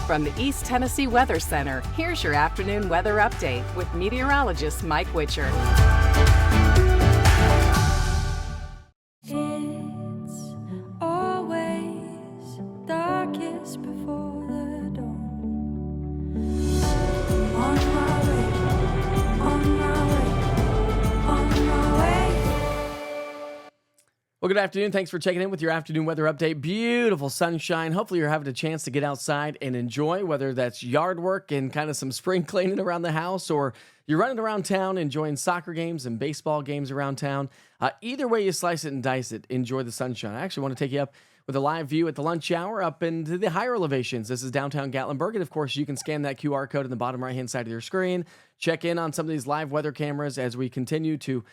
From the East Tennessee Weather Center, here's your afternoon weather update with meteorologist Mike Witcher. It's always darkest before the dawn. On my way, on my way, on my way. Well, good afternoon. Thanks for checking in with your afternoon weather update. Beautiful sunshine. Hopefully you're having a chance to get outside and enjoy, whether that's yard work and kind of some spring cleaning around the house, or you're running around town enjoying soccer games and baseball games around town. Either way you slice it and dice it, enjoy the sunshine. I actually want to take you up with a live view at the lunch hour up into the higher elevations. This is downtown Gatlinburg, and of course you can scan that QR code in the bottom right-hand side of your screen. Check in on some of these live weather cameras as we continue to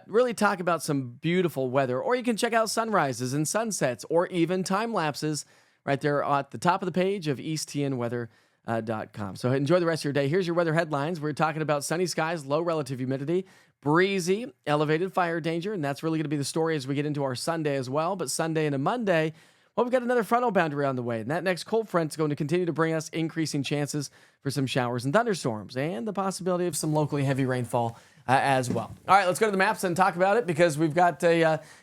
really talk about some beautiful weather, or you can check out sunrises and sunsets, or even time lapses right there at the top of the page of easttnweather.com. So enjoy the rest of your day. Here's your weather headlines. We're talking about sunny skies, low relative humidity, breezy, elevated fire danger, and that's really going to be the story as we get into our Sunday as well. But Sunday into Monday, well, we've got another frontal boundary on the way, and that next cold front is going to continue to bring us increasing chances for some showers and thunderstorms, and the possibility of some locally heavy rainfall as well. All right, let's go to the maps and talk about it, because we've got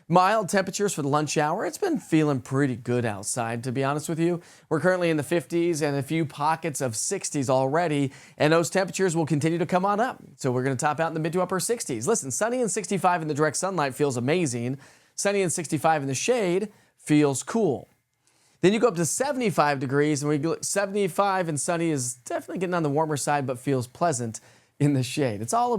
mild temperatures for the lunch hour. It's been feeling pretty good outside, to be honest with you. We're currently in the 50s and a few pockets of 60s already, and those temperatures will continue to come on up. So we're going to top out in the mid to upper 60s. Listen, sunny and 65 in the direct sunlight feels amazing. Sunny and 65 in the shade feels cool. Then you go up to 75 degrees, and we go 75 and sunny is definitely getting on the warmer side, but feels pleasant in the shade. It's all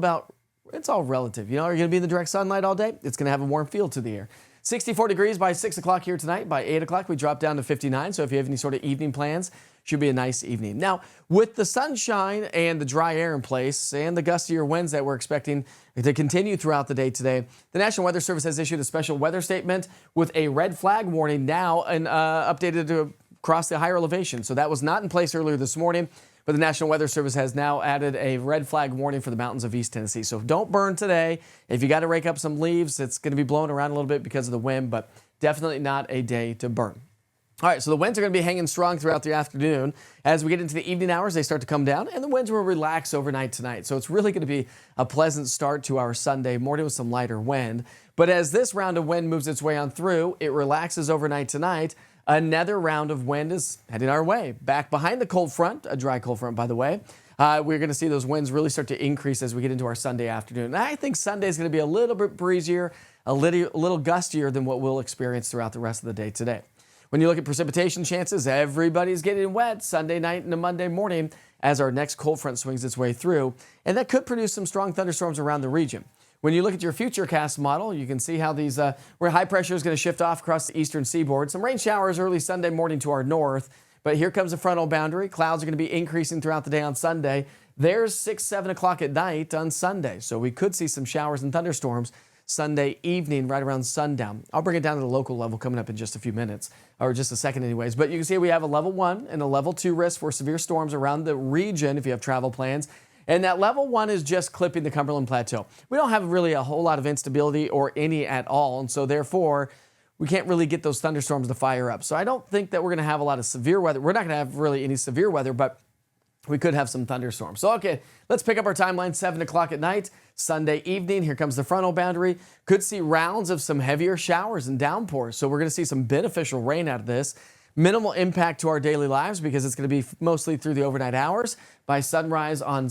relative. You know, are you going to be in the direct sunlight all day? It's going to have a warm feel to the air. 64 degrees by 6 o'clock here tonight. By 8 o'clock, we drop down to 59. So if you have any sort of evening plans, should be a nice evening. Now, with the sunshine and the dry air in place and the gustier winds that we're expecting to continue throughout the day today, the National Weather Service has issued a special weather statement with a red flag warning now and updated to across the higher elevation. So that was not in place earlier this morning, but the National Weather Service has now added a red flag warning for the mountains of East Tennessee. So don't burn today. If you got to rake up some leaves, it's going to be blowing around a little bit because of the wind, but definitely not a day to burn. All right, so the winds are going to be hanging strong throughout the afternoon. As we get into the evening hours, they start to come down, and the winds will relax overnight tonight. So it's really going to be a pleasant start to our Sunday morning with some lighter wind. But as this round of wind moves its way on through, it relaxes overnight tonight. Another round of wind is heading our way. Back behind the cold front, a dry cold front, by the way. We're going to see those winds really start to increase as we get into our Sunday afternoon. And I think Sunday is going to be a little bit breezier, a little gustier than what we'll experience throughout the rest of the day today. When you look at precipitation chances, everybody's getting wet Sunday night into Monday morning as our next cold front swings its way through. And that could produce some strong thunderstorms around the region. When you look at your futurecast model, you can see how these where high pressure is going to shift off across the eastern seaboard. Some rain showers early Sunday morning to our north, but here comes a frontal boundary. Clouds are going to be increasing throughout the day on Sunday. There's 6, 7 o'clock at night on Sunday, so we could see some showers and thunderstorms Sunday evening right around sundown. I'll bring it down to the local level coming up in just a few minutes, or just a second anyways. But you can see we have a level 1 and a level 2 risk for severe storms around the region if you have travel plans. And that level 1 is just clipping the Cumberland Plateau. We don't have really a whole lot of instability or any at all, and so therefore we can't really get those thunderstorms to fire up. So I don't think that we're going to have a lot of severe weather. We're not going to have really any severe weather, but we could have some thunderstorms. So, okay, let's pick up our timeline, 7 o'clock at night, Sunday evening. Here comes the frontal boundary. Could see rounds of some heavier showers and downpours. So we're going to see some beneficial rain out of this. Minimal impact to our daily lives because it's going to be mostly through the overnight hours. By sunrise on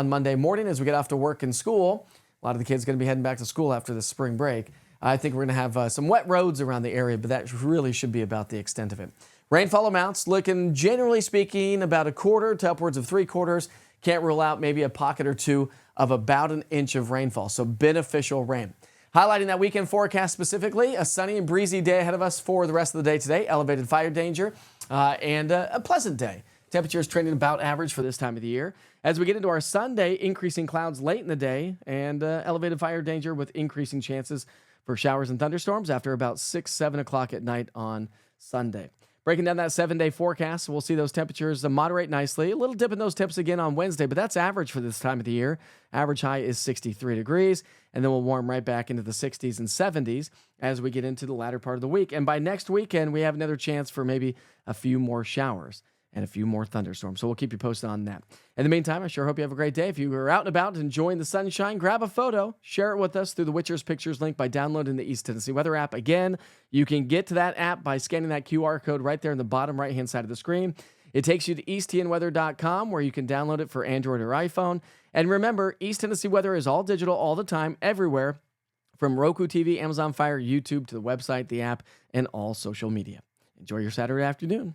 Monday morning as we get off to work and school, a lot of the kids are going to be heading back to school after the spring break. I think we're going to have some wet roads around the area, but that really should be about the extent of it. Rainfall amounts looking, generally speaking, about 1/4 to upwards of 3/4. Can't rule out maybe a pocket or two of about 1 inch of rainfall, so beneficial rain. Highlighting that weekend forecast specifically, a sunny and breezy day ahead of us for the rest of the day today, elevated fire danger, and a pleasant day. Temperatures trending about average for this time of the year. As we get into our Sunday, increasing clouds late in the day and elevated fire danger with increasing chances for showers and thunderstorms after about 6, 7 o'clock at night on Sunday. Breaking down that 7-day forecast, we'll see those temperatures moderate nicely. A little dip in those temps again on Wednesday, but that's average for this time of the year. Average high is 63 degrees, and then we'll warm right back into the 60s and 70s as we get into the latter part of the week. And by next weekend, we have another chance for maybe a few more showers. and a few more thunderstorms. So we'll keep you posted on that. In the meantime, I sure hope you have a great day. If you are out and about enjoying the sunshine, grab a photo, share it with us through the Witcher's Pictures link by downloading the East Tennessee Weather app. Again, you can get to that app by scanning that QR code right there in the bottom right-hand side of the screen. It takes you to easttnweather.com where you can download it for Android or iPhone. And remember, East Tennessee Weather is all digital all the time, everywhere, from Roku TV, Amazon Fire, YouTube to the website, the app, and all social media. Enjoy your Saturday afternoon.